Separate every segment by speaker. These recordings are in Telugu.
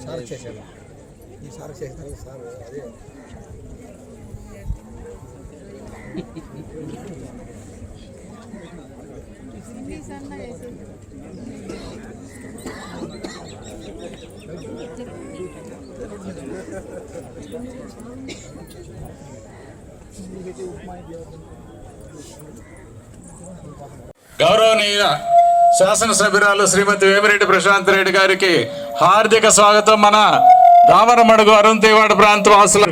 Speaker 1: సార్ చేశాను సార్ చేస్తారు సార్ అదే
Speaker 2: గౌరవనీయ శాసనసభ్యురాలు శ్రీమతి వేమిరెడ్డి ప్రశాంత్ రెడ్డి గారికి హార్దిక స్వాగతం. మన దామరమడుగు అరుంతేవాడ ప్రాంత వాసులు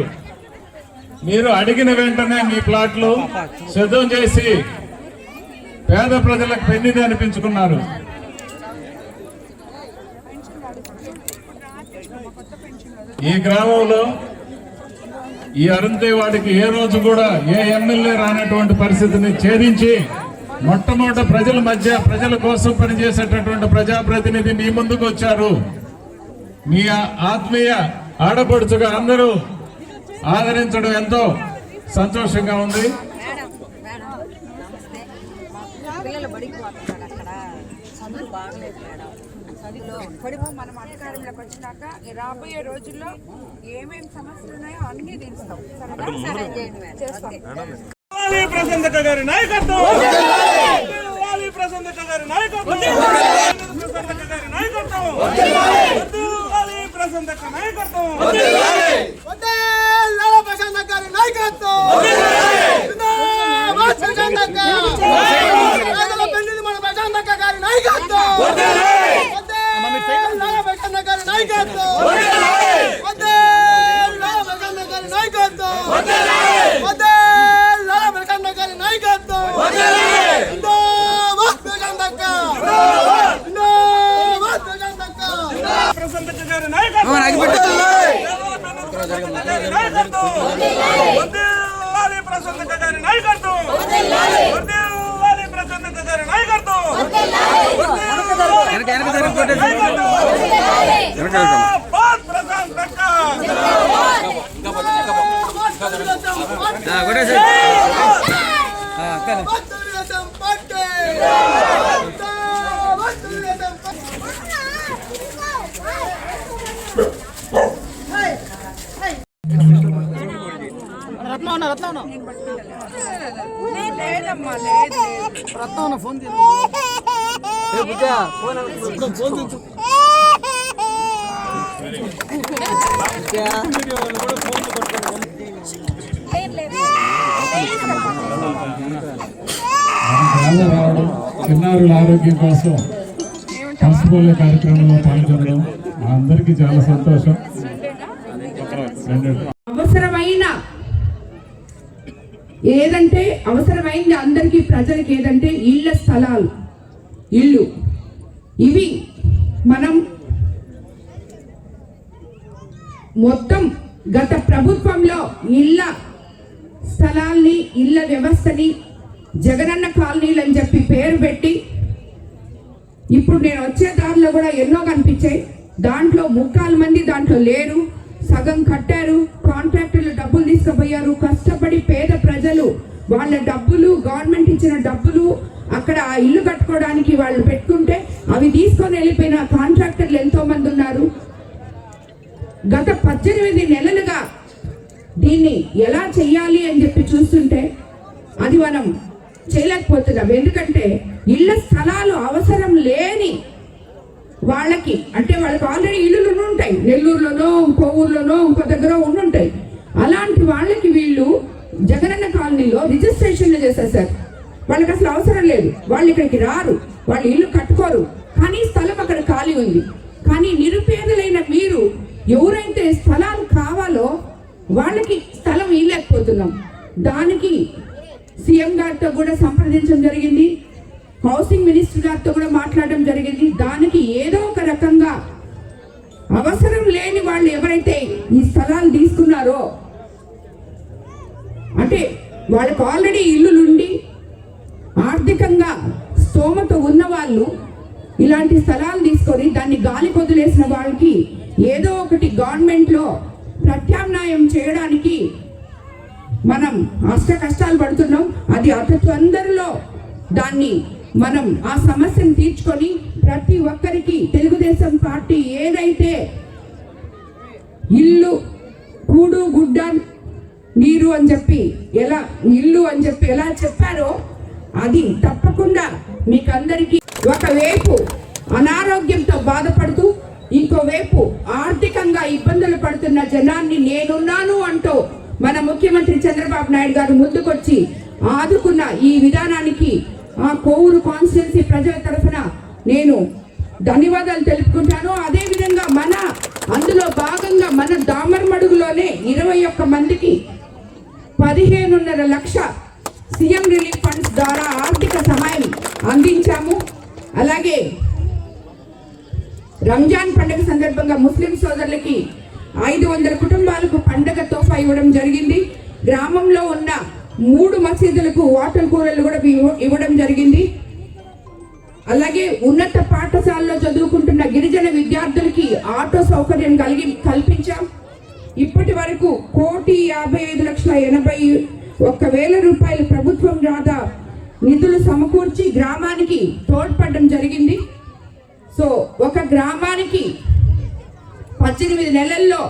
Speaker 2: మీరు అడిగిన వెంటనే మీ ప్లాట్లు సిద్ధం చేసి పేద ప్రజలకు పెన్నిది అనిపించుకున్నారు. ఈ గ్రామంలో ఈ అరుంతేవాడికి ఏ రోజు కూడా ఏ ఎమ్మెల్యే రానటువంటి పరిస్థితిని ఛేదించి మొట్టమొదట ప్రజల మధ్య ప్రజల కోసం పనిచేసేటటువంటి ప్రజాప్రతినిధి మీ ముందుకు వచ్చారు. మీ ఆత్మీయ ఆడపడుచుగా అందరూ ఆదరించడం ఎంతో సంతోషంగా ఉంది.
Speaker 3: మనం అధికారంలోకి వచ్చినాక రాబోయే రోజుల్లో ఏమేమి సమస్యలు ఉన్నాయో అన్ని తీరుస్తాం.
Speaker 4: ప్రసన్నక గారి నాయకత్వం, ప్రసన్నక గారి నాయకత్వం, ప్రసన్నక గారి నాయకత్వం, ప్రసన్నక నాయకత్వం,
Speaker 1: ప్రశాంత్ గారి నాయకత్వం, మన ప్రశాంత్ గారి నాయకత్వం, ప్రశాంత్ గారి నాయకత్వం, ఫోన్
Speaker 2: చిన్నారుల ఆరోగ్యం కోసం పసుపుల కార్యక్రమంలో పాల్గొనడం అందరికీ చాలా సంతోషం.
Speaker 5: అవసరమైన ఏదంటే అవసరమైంది అందరికీ ప్రజలకి ఏదంటే ఇళ్ల స్థలాలు, ఇళ్ళు. ఇవి మనం మొత్తం గత ప్రభుత్వంలో ఇళ్ల స్థలాల్ని ఇళ్ల వ్యవస్థని జగనన్న కాలనీలు అని చెప్పి పేరు పెట్టి ఇప్పుడు నేను వచ్చే దారిలో కూడా ఎన్నో కనిపించాయి. దాంట్లో 3/4 మంది దాంట్లో లేరు, సగం కట్టారు, కాంట్రాక్టర్లు డబ్బులు తీసుకుపోయారు. కష్టపడి పేద ప్రజలు వాళ్ళ డబ్బులు, గవర్నమెంట్ ఇచ్చిన డబ్బులు అక్కడ ఆ ఇల్లు కట్టుకోవడానికి వాళ్ళు పెట్టుకుంటే అవి తీసుకొని వెళ్ళిపోయిన కాంట్రాక్టర్లు ఎంతో మంది ఉన్నారు. గత 18 నెలలుగా దీన్ని ఎలా చెయ్యాలి అని చెప్పి చూస్తుంటే అది మనం చేయలేకపోతున్నాం. ఎందుకంటే ఇళ్ల స్థలాలు అవసరం లేని వాళ్ళకి, అంటే వాళ్ళకి ఆల్రెడీ ఇల్లులు ఉంటాయి, నెల్లూరులోనో ఇంకో ఊర్లోనో ఇంకో దగ్గర ఉండుంటాయి. అలాంటి వాళ్ళకి వీళ్ళు జగనన్న కాలనీలో రిజిస్ట్రేషన్లు చేసేసారు. వాళ్ళకి అసలు అవసరం లేదు, వాళ్ళు ఇక్కడికి రారు, వాళ్ళు ఇల్లు కట్టుకోరు, కానీ స్థలం అక్కడ ఖాళీ ఉంది. కానీ నిరుపేదలైన మీరు ఎవరైతే స్థలాలు కావాలో వాళ్ళకి స్థలం ఇవ్వలేకపోతున్నాం. దానికి సీఎం గారితో కూడా సంప్రదించడం జరిగింది, హౌసింగ్ మినిస్టర్ గారితో కూడా మాట్లాడడం జరిగింది. దానికి ఏదో ఒక రకంగా అవసరం లేని వాళ్ళు ఎవరైతే ఈ స్థలాలు తీసుకున్నారో, అంటే వాళ్ళకి ఆల్రెడీ ఇల్లులుండి ఆర్థికంగా స్తోమత ఉన్న వాళ్ళు ఇలాంటి స్థలాలు తీసుకొని దాన్ని గాలి కొదిలేసిన వాళ్ళకి ఏదో ఒకటి గవర్నమెంట్లో ప్రత్యామ్నాయం చేయడానికి మనం అష్ట కష్టాలు పడుతున్నాం. అది అతి తొందరలో దాన్ని మనం ఆ సమస్యను తీర్చుకొని ప్రతి ఒక్కరికి తెలుగుదేశం పార్టీ ఏదైతే ఇల్లు కూడు గుడ్డ నీరు అని చెప్పి ఎలా చెప్పారో అది తప్పకుండా మీకందరికీ ఒకవైపు అనారోగ్యంతో బాధపడుతూ ఇంకోవైపు ఆర్థికంగా ఇబ్బందులు పడుతున్న జనాన్ని నేనున్నాను అంటూ మన ముఖ్యమంత్రి చంద్రబాబు నాయుడు గారు ముందుకొచ్చి ఆదుకున్న ఈ విధానానికి ఆ కోవూరు కాన్స్టిట్యున్సీ ప్రజల తరఫున నేను ధన్యవాదాలు తెలుపుకుంటాను. అదేవిధంగా అందులో భాగంగా మన దామరమడుగులోనే 21 మందికి 15.5 లక్ష సీఎం రిలీఫ్ ఫండ్స్ ద్వారా ఆర్థిక సహాయం అందించాము. అలాగే రంజాన్ పండుగ సందర్భంగా ముస్లిం సోదరులకి 500 కుటుంబాలకు పండుగ తోఫా ఇవ్వడం జరిగింది. గ్రామంలో ఉన్న 3 మసీదులకు వాటర్ కూలర్లు కూడా ఇవ్వడం జరిగింది. అలాగే ఉన్నత పాఠశాలలో చదువుకుంటున్న గిరిజన విద్యార్థులకి ఆటో సౌకర్యం కల్పించాం. ఇప్పటి వరకు 1,55,81,000 రూపాయలు ప్రభుత్వం ద్వారా నిధులు సమకూర్చి గ్రామానికి తోడ్పడడం జరిగింది. సో ఒక గ్రామానికి 18 నెలల్లో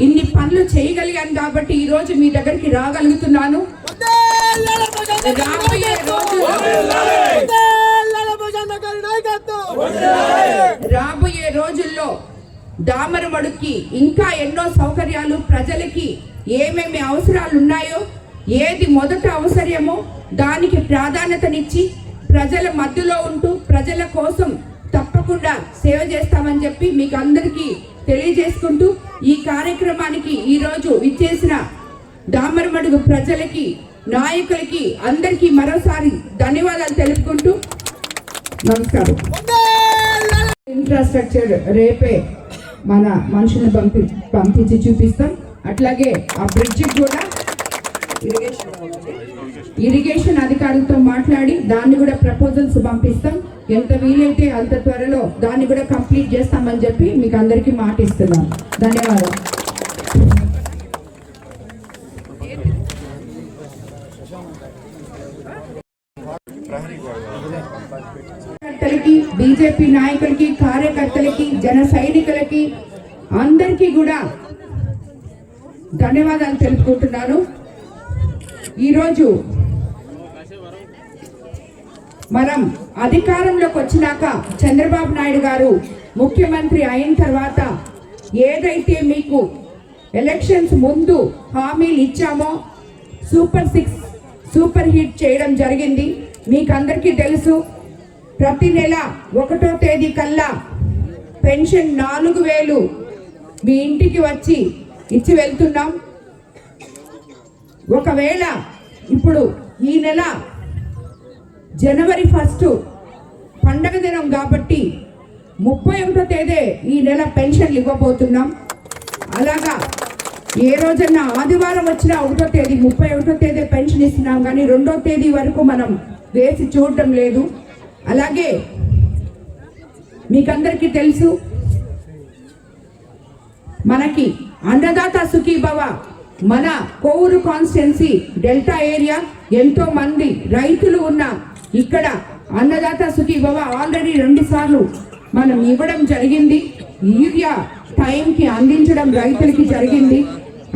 Speaker 5: ఇన్ని పనులు చేయగలిగాను కాబట్టి ఈరోజు మీ దగ్గరికి రాగలుగుతున్నాను. రాబోయే రోజుల్లో దామరమడుగుకి ఇంకా ఎన్నో సౌకర్యాలు, ప్రజలకి ఏమేమి అవసరాలు ఉన్నాయో, ఏది మొదట అవసరమో దానికి ప్రాధాన్యతనిచ్చి ప్రజల మధ్యలో ఉంటూ ప్రజల కోసం తప్పకుండా సేవ చేస్తామని చెప్పి మీకు అందరికీ తెలియజేసుకుంటూ ఈ కార్యక్రమానికి ఈరోజు ఇచ్చేసిన దామరమడుగు ప్రజలకి, నాయకులకి అందరికీ మరోసారి ధన్యవాదాలు తెలుపుకుంటూ నమస్కారం. ఇన్ఫ్రాస్ట్రక్చర్ రేపే మన మనుషులను పంపించి చూపిస్తాం. అట్లాగే ఆ బ్రిడ్జ్ కూడా ఇరిగేషన్ అధికారులతో మాట్లాడి దాన్ని కూడా ప్రపోజల్స్ పంపిస్తాం. ఎంత వీలైతే అంత త్వరలో దాన్ని కూడా కంప్లీట్ చేస్తామని చెప్పి మీకు అందరికీ మాట ఇస్తున్నాం. ధన్యవాదాలు. బీజేపీ నాయకులకి, కార్యకర్తలకి, జన సైనికులకి అందరికీ కూడా ధన్యవాదాలు తెలుపుకుంటున్నాను. ఈరోజు మనం అధికారంలోకి వచ్చినాక చంద్రబాబు నాయుడు గారు ముఖ్యమంత్రి అయిన తర్వాత ఏదైతే మీకు ఎలక్షన్స్ ముందు హామీలు ఇచ్చామో సూపర్ 6 సూపర్ హిట్ చేయడం జరిగింది. మీకు అందరికీ తెలుసు. ప్రతి నెల 1వ తేదీ కల్లా పెన్షన్ 4,000 మీ ఇంటికి వచ్చి ఇచ్చి వెళ్తున్నాం. ఒకవేళ ఇప్పుడు ఈ నెల జనవరి 1 పండగ దినం కాబట్టి 31వ తేదీ ఈ నెల పెన్షన్లు ఇవ్వబోతున్నాం. అలాగా ఏ రోజన్నా ఆదివారం వచ్చినా 1వ తేదీ 31వ తేదీ పెన్షన్ ఇస్తున్నాం, కానీ 2వ తేదీ వరకు మనం వేసి చూడటం లేదు. అలాగే మీకందరికీ తెలుసు, మనకి అన్నదాత సుఖీభవ మన కోవూరు కాన్స్టిట్యున్సీ డెల్టా ఏరియా ఎంతో మంది రైతులు ఉన్న ఇక్కడ అన్నదాత సుఖీభవ ఆల్రెడీ 2 సార్లు మనం ఇవ్వడం జరిగింది. యూరియా టైంకి అందించడం రైతులకి జరిగింది.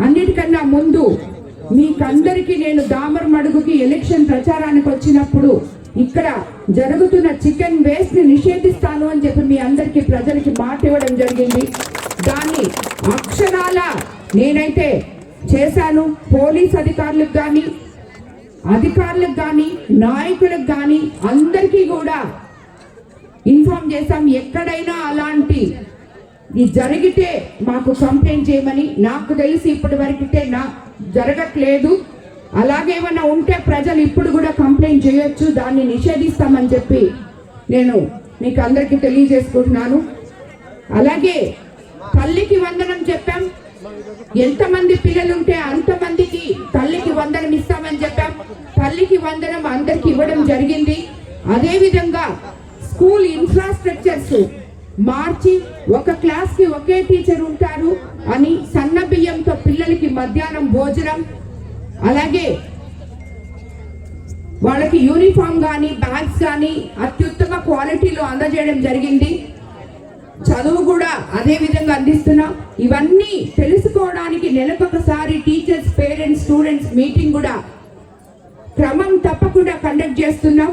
Speaker 5: అన్నిటికన్నా ముందు మీకందరికీ నేను దామరమడుగుకి ఎలక్షన్ ప్రచారానికి వచ్చినప్పుడు ఇక్కడ జరుగుతున్న చికెన్ వేస్ట్ ని నిషేధిస్తాను అని చెప్పి మీ అందరికీ ప్రజలకి మాట ఇవ్వడం జరిగింది. దాన్ని అక్షరాల నేనైతే చేశాను. పోలీస్ అధికారులకు కానీ నాయకులకు కానీ అందరికీ కూడా ఇన్ఫార్మ్ చేశాం. ఎక్కడైనా అలాంటి జరిగితే మాకు కంప్లైంట్ చేయమని. నాకు తెలిసి ఇప్పటి వరకైతే జరగట్లేదు. అలాగేమన్నా ఉంటే ప్రజలు ఇప్పుడు కూడా కంప్లైంట్ చేయొచ్చు, దాన్ని నిషేధిస్తామని చెప్పి నేను మీకు అందరికీ తెలియజేసుకుంటున్నాను. అలాగే తల్లికి వందనం చెప్పాం. ఎంతమంది పిల్లలుంటే అంతమందికి తల్లికి వందనం ఇస్తామని చెప్పాం. తల్లికి వందనం అందరికి ఇవ్వడం జరిగింది. అదేవిధంగా స్కూల్ ఇన్ఫ్రాస్ట్రక్చర్స్ మార్చి ఒక క్లాస్కి ఒకే టీచర్ ఉంటారు అని సన్న బియ్యంతో పిల్లలకి మధ్యాహ్నం భోజనం, అలాగే వాళ్ళకి యూనిఫామ్ కానీ బ్యాగ్స్ కానీ అత్యుత్తమ క్వాలిటీలో అందజేయడం జరిగింది. చదువు కూడా అదే విధంగా అందిస్తున్నాం. ఇవన్నీ తెలుసుకోవడానికి నెలకొకసారి టీచర్స్, పేరెంట్స్, స్టూడెంట్స్ మీటింగ్ కూడా క్రమం తప్పకుండా కండక్ట్ చేస్తున్నాం.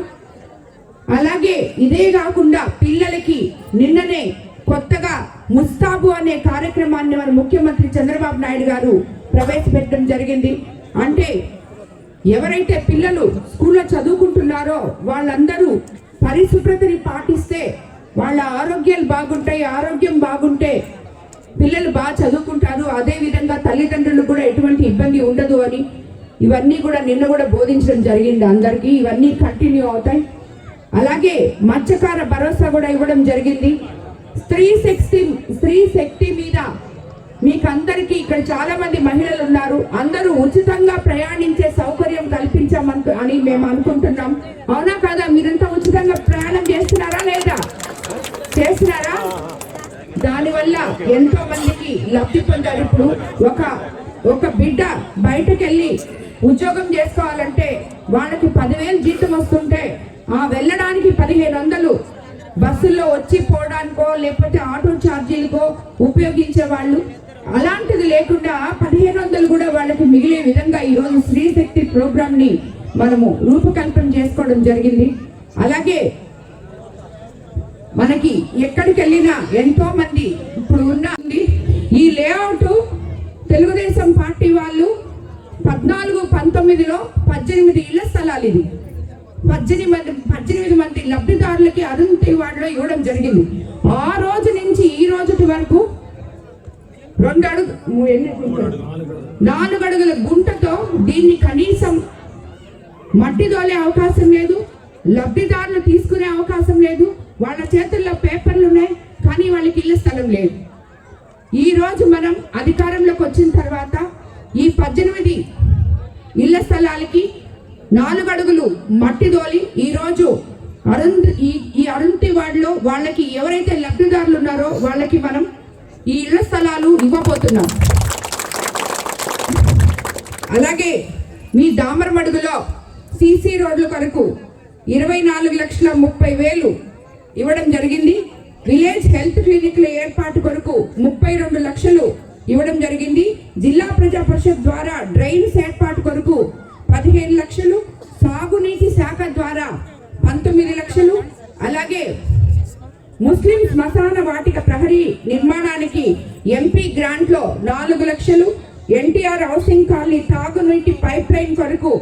Speaker 5: అలాగే ఇదే కాకుండా పిల్లలకి నిన్ననే కొత్తగా ముస్తాబు అనే కార్యక్రమాన్ని మన ముఖ్యమంత్రి చంద్రబాబు నాయుడు గారు ప్రవేశపెట్టడం జరిగింది. అంటే ఎవరైతే పిల్లలు స్కూల్లో చదువుకుంటున్నారో వాళ్ళందరూ పరిశుభ్రతని పాటిస్తే వాళ్ళ ఆరోగ్యాలు బాగుంటాయి. ఆరోగ్యం బాగుంటే పిల్లలు బాగా చదువుకుంటారు. అదే విధంగా తల్లిదండ్రులు కూడా ఎటువంటి ఇబ్బంది ఉండదు అని ఇవన్నీ కూడా నిన్న కూడా బోధించడం జరిగింది అందరికీ. ఇవన్నీ కంటిన్యూ అవుతాయి. అలాగే మత్స్యకార భరోసా కూడా ఇవ్వడం జరిగింది. స్త్రీ శక్తి మీద మీకందరికీ ఇక్కడ చాలా మంది మహిళలు ఉన్నారు. అందరూ ఉచితంగా ప్రయాణించే సౌకర్యం కల్పించామని అని మేము అనుకుంటున్నాం. అవునా కాదా? మీరంతా ఉచితంగా ప్రయాణం చేస్తున్నారా లేదా? చేస్తున్నారా? దానివల్ల ఎంతో మందికి లబ్ధి పొందారు. ఇప్పుడు ఒక బిడ్డ బయటకు వెళ్ళి ఉద్యోగం చేసుకోవాలంటే వాళ్ళకి 10,000 జీతం వస్తుంటే ఆ వెళ్ళడానికి 1,500 బస్సుల్లో వచ్చి పోవడానికో లేకపోతే ఆటో ఛార్జీలకో ఉపయోగించే వాళ్ళు. అలాంటిది లేకుండా 1,500 కూడా వాళ్ళకి మిగిలే విధంగా ఈరోజు స్త్రీ శక్తి ప్రోగ్రామ్ ని మనము రూపకల్పన చేసుకోవడం జరిగింది. అలాగే మనకి ఎక్కడికి వెళ్ళినా ఎంతో మంది ఇప్పుడు ఉన్నది ఈ లేఅవుట్ తెలుగుదేశం పార్టీ వాళ్ళు 14-19లో 18 ఇళ్ల స్థలాలు ఇది 18 మంది లబ్ధిదారులకి అరుంధతి వార్డులో ఇవ్వడం జరిగింది. ఆ రోజు నుంచి ఈ రోజు వరకు 4 అడుగుల గుంటతో దీన్ని కనీసం మట్టి దోలే అవకాశం లేదు, లబ్ధిదారులు తీసుకునే అవకాశం లేదు. వాళ్ళ చేతుల్లో పేపర్లు ఉన్నాయి కానీ వాళ్ళకి ఇళ్ల స్థలం లేదు. ఈ రోజు మనం అధికారంలోకి వచ్చిన తర్వాత ఈ 18 ఇళ్ల స్థలాలకి 4 అడుగులు మట్టి దోలి ఈ రోజు ఈ అరుంధతి వార్డులో వాళ్ళకి ఎవరైతే లబ్ధిదారులు ఉన్నారో వాళ్ళకి మనం ఈ ఇళ్ల స్థలాలు ఇవ్వబోతున్నాం. అలాగే మీ దామరమడుగులో సీసీ రోడ్ల కొరకు 24,30,000 ఇవ్వడం జరిగింది. విలేజ్ హెల్త్ క్లినిక్ల ఏర్పాటు కొరకు 32 లక్షలు ఇవ్వడం జరిగింది. జిల్లా ప్రజా పరిషత్ ద్వారా డ్రైన్స్ ఏర్పాటు కొరకు 15 లక్షలు, సాగునీటి శాఖ ద్వారా 19 లక్షలు, అలాగే ముస్లిం శ్మశాన వాటిక ప్రహరీ నిర్మాణానికి ఎంపీ గ్రాంట్ లో 4 లక్షలు, ఎన్టీఆర్ హౌసింగ్ కాలనీ తాగునీటి పైప్ లైన్ కొరకు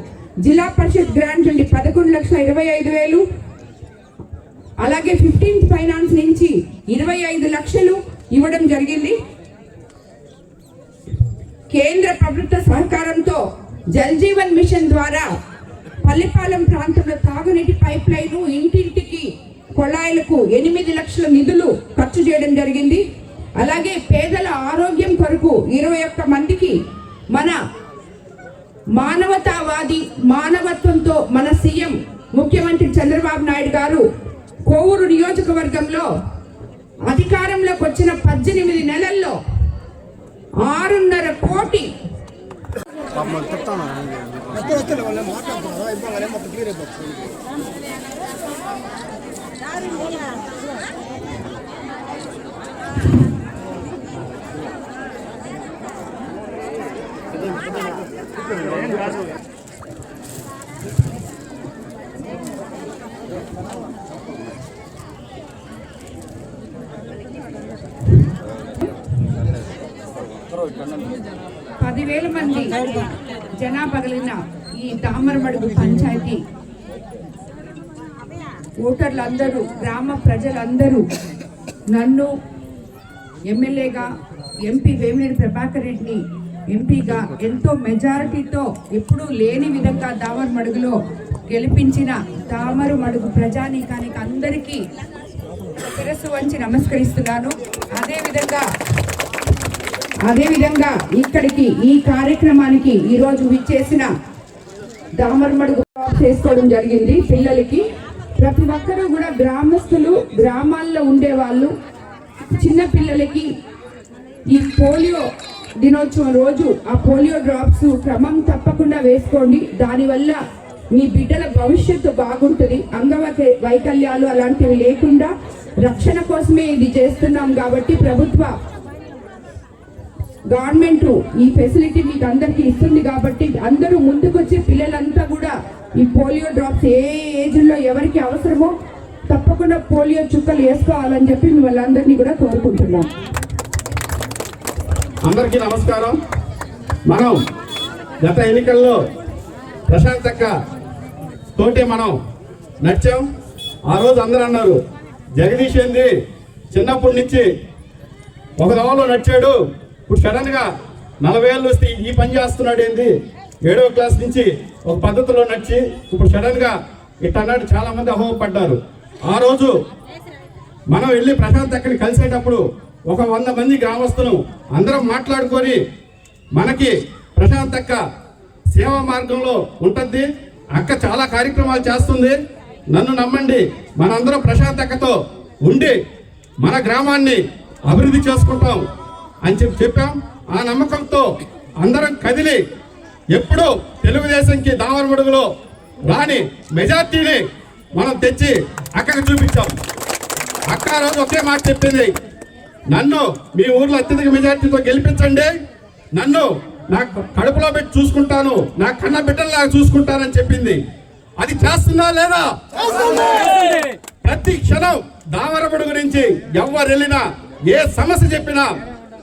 Speaker 5: జిల్లా పరిషత్ గ్రాంట్ నుండి 11,25,000, అలాగే 15th ఫైనాన్స్ నుంచి 25 లక్షలు ఇవ్వడం జరిగింది. కేంద్ర ప్రభుత్వ సహకారంతో జల్ జీవన్ మిషన్ ద్వారా పల్లిపాలెం ప్రాంతంలో తాగునీటి పైప్ లైన్, ఇంటింటికి కొళాయిలకు 8 లక్షల నిధులు ఖర్చు చేయడం జరిగింది. అలాగే పేదల ఆరోగ్యం కొరకు 21 మందికి మన మానవతావాది మానవత్వంతో మన సీఎం ముఖ్యమంత్రి చంద్రబాబు నాయుడు గారు కోవూరు నియోజకవర్గంలో అధికారంలోకి వచ్చిన 18 నెలల్లో 6.5 కోటి పదివేల మంది జనాభా కలిగిన ఈ దామరమడుగు పంచాయతీ ఓటర్లందరూ, గ్రామ ప్రజలందరూ నన్ను ఎమ్మెల్యేగా, ఎంపీ వేమినేని ప్రభాకర్ రెడ్డిని ఎంపీగా ఎంతో మెజారిటీతో ఎప్పుడూ లేని విధంగా దామరమడుగులో గెలిపించిన దామరమడుగు ప్రజానీకానికి అందరికీ శిరస్సు వంచి నమస్కరిస్తున్నాను. అదేవిధంగా ఇక్కడికి ఈ కార్యక్రమానికి ఈరోజు విచ్చేసిన దామరమడుగు చేసుకోవడం జరిగింది. పిల్లలకి ప్రతి ఒక్కరూ కూడా గ్రామస్తులు, గ్రామాల్లో ఉండేవాళ్ళు, చిన్న పిల్లలకి ఈ పోలియో దినోత్సవం రోజు ఆ పోలియో డ్రాప్స్ క్రమం తప్పకుండా వేసుకోండి. దానివల్ల మీ బిడ్డల భవిష్యత్తు బాగుంటుంది. వైకల్యాలు అలాంటివి లేకుండా రక్షణ కోసమే ఇది చేస్తున్నాం కాబట్టి గవర్నమెంట్ ఈ ఫెసిలిటీ మీకు అందరికీ ఇస్తుంది కాబట్టి అందరూ ముందుకొచ్చి పిల్లలంతా కూడా ఈ పోలియో డ్రాప్స్ ఏ ఏజ్లో ఎవరికి అవసరమో తప్పకుండా పోలియో చుక్కలు వేసుకోవాలని చెప్పి మిమ్మల్ని అందరినీ కూడా కోరుకుంటున్నాం.
Speaker 6: అందరికీ నమస్కారం. మనం గత ఎన్నికల్లో ప్రశాంత్ అక్క తోటే మనం నడిచాం. ఆ రోజు అందరూ అన్నారు జగదీష్ ఏంది చిన్నప్పటి నుంచి ఒక దోవలో నడిచాడు, ఇప్పుడు సడన్గా 40 ఏళ్ళు వస్తే ఈ పని చేస్తున్నాడు ఏంది, 7వ క్లాస్ నుంచి ఒక పద్ధతిలో నడిచి ఇప్పుడు సడన్గా ఇట్టన్నాడు. చాలా మంది అహోపడ్డారు. ఆ రోజు మనం వెళ్ళి ప్రశాంత్ అక్కని కలిసేటప్పుడు ఒక 100 మంది గ్రామస్తులు అందరం మాట్లాడుకొని మనకి ప్రశాంత్ అక్క సేవా మార్గంలో ఉంటుంది, అక్క చాలా కార్యక్రమాలు చేస్తుంది, నన్ను నమ్మండి, మనందరం ప్రశాంత్ అక్కతో ఉండి మన గ్రామాన్ని అభివృద్ధి చేసుకుంటాం అని చెప్పాం. ఆ నమ్మకంతో అందరం కదిలి ఎప్పుడూ తెలుగుదేశంకి దామరమడుగులో రాని మెజార్టీని మనం తెచ్చి అక్కకు చూపించాం. అక్క రోజు ఒకే మాట చెప్పింది, నన్ను మీ ఊర్లో అత్యధిక మెజార్టీతో గెలిపించండి, నన్ను నా కడుపులో పెట్టి చూసుకుంటాను, నా కన్న బిడ్డల్లాగా చూసుకుంటానని చెప్పింది. అది చేస్తుందా లేదా? ప్రతి క్షణం దామరమడుగు నుంచి ఎవరు వెళ్ళినా ఏ సమస్య చెప్పినా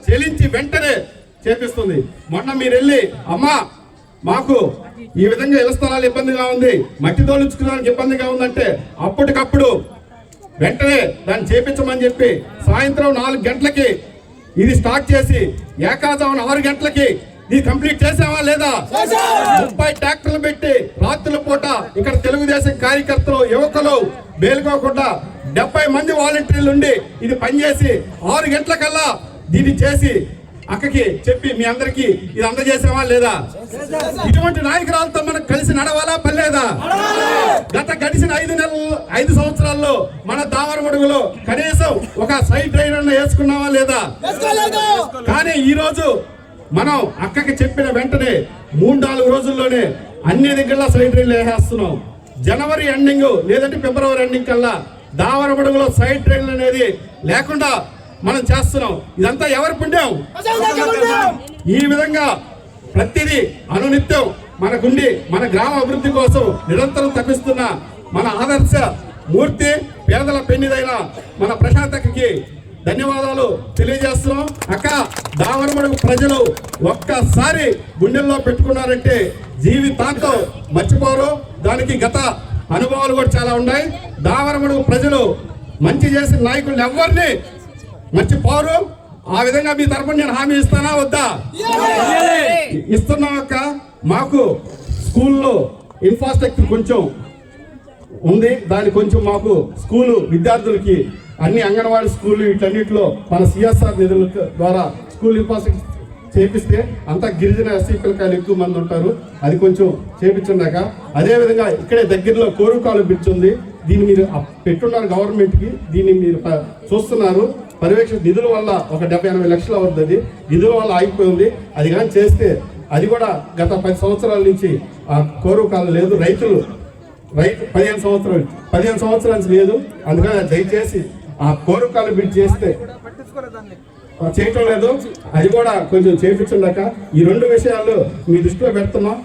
Speaker 6: చెల్లించి వెంటనే చేపిస్తుంది. మొన్న మీరు వెళ్ళి అమ్మా మాకు ఈ విధంగా ఇళ్ల స్థలాలు ఇబ్బందిగా ఉంది, మట్టి తోలుచుకోవడానికి ఇబ్బందిగా ఉందంటే అప్పటికప్పుడు వెంటనే దాన్ని చేపించమని చెప్పి సాయంత్రం 4 గంటలకి ఇది స్టార్ట్ చేసి ఏకాజామున 6 గంటలకి ఇది కంప్లీట్ చేసావా లేదా? 30 ట్రాక్టర్లు పెట్టి రాత్రుల పూట ఇక్కడ తెలుగుదేశం కార్యకర్తలు యువకులు బేలుకోకుండా 70 మంది వాలంటీర్లు ఉండి ఇది పనిచేసి 6 గంటలకల్లా దీన్ని చేసి అక్కకి చెప్పి మీ అందరికి ఇది అందజేసావా లేదా? ఇటువంటి నాయకురాలతో మనం కలిసి నడవాలా పర్లేదా? గత గడిచిన 5 సంవత్సరాల్లో మన దామరమడుగులో కనీసం ఒక సైడ్ డ్రైన్ అన్న వేసుకున్నావా లేదా? కానీ ఈ రోజు మనం అక్కకి చెప్పిన వెంటనే 3-4 రోజుల్లోనే అన్ని దగ్గరలో సైడ్ డ్రైన్లు వేసేస్తున్నాం. జనవరి ఎండింగ్ లేదంటే ఫిబ్రవరి ఎండింగ్ కల్లా దామరమడుగులో సైడ్ డ్రైన్లు అనేది లేకుండా మనం చేస్తున్నాం. ఇదంతా ఎవరి పుణ్యం? ఈ విధంగా ప్రతిదీ అనునిత్యం మనకుండి మన గ్రామ అభివృద్ధి కోసం నిరంతరం తప్పిస్తున్న మన ఆదర్శ మూర్తి పేదల పెన్నిదైన మన ప్రశాంత్ అక్కకి ధన్యవాదాలు తెలియజేస్తున్నాం. అక్క దామరమడుగు ప్రజలు ఒక్కసారి గుండెల్లో పెట్టుకున్నారంటే జీవితాంతం మర్చిపోరు. దానికి గత అనుభవాలు కూడా చాలా ఉన్నాయి. దామరమడుగు ప్రజలు మంచి చేసిన నాయకులు ఎవరిని మర్చిపోరు. ఆ విధంగా మీ తరపున నేను హామీ ఇస్తానా వద్దా? ఇస్తున్నాం అక్క. మాకు స్కూల్లో ఇన్ఫ్రాస్ట్రక్చర్ కొంచెం ఉంది, దాని కొంచెం మాకు స్కూలు విద్యార్థులకి అన్ని అంగన్వాడీ స్కూళ్ళు వీటన్నిటిలో మన సిఎస్ఆర్ నిధుల ద్వారా స్కూల్ ఇన్ఫ్రాస్ట్రక్చర్ చేపిస్తే అంతా గిరిజన ఎస్సీ పిల్లకాయలు ఎక్కువ మంది ఉంటారు, అది కొంచెం చేపించుందాక. అదేవిధంగా ఇక్కడే దగ్గరలో కోరుకాలు బ్రిడ్జ్ ఉంది, దీన్ని మీరు పెట్టున్నారు గవర్నమెంట్కి, దీన్ని మీరు చూస్తున్నారు. పర్యవేక్షణ నిధుల వల్ల ఒక 70-80 లక్షలు అవుతుంది, నిధుల వల్ల ఆగిపోయింది. అది కానీ చేస్తే అది కూడా గత 10 సంవత్సరాల నుంచి ఆ కోరుకాలు లేదు. రైతు 15 సంవత్సరాల నుంచి లేదు. అందుకని దయచేసి ఆ కోరుకాలు బ్రిడ్జ్ చేస్తే చేయటం లేదు, అది కూడా కొంచెం చేయించుందాక. ఈ 2 విషయాలు మీ దృష్టిలో పెడుతున్నాం.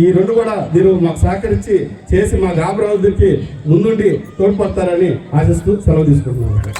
Speaker 6: ఈ 2 కూడా మీరు మాకు సహకరించి చేసి మా గ్రామాభివృద్ధికి ముందుండి తోడ్పడతారని ఆశిస్తూ సెలవు తీసుకుంటున్నాను.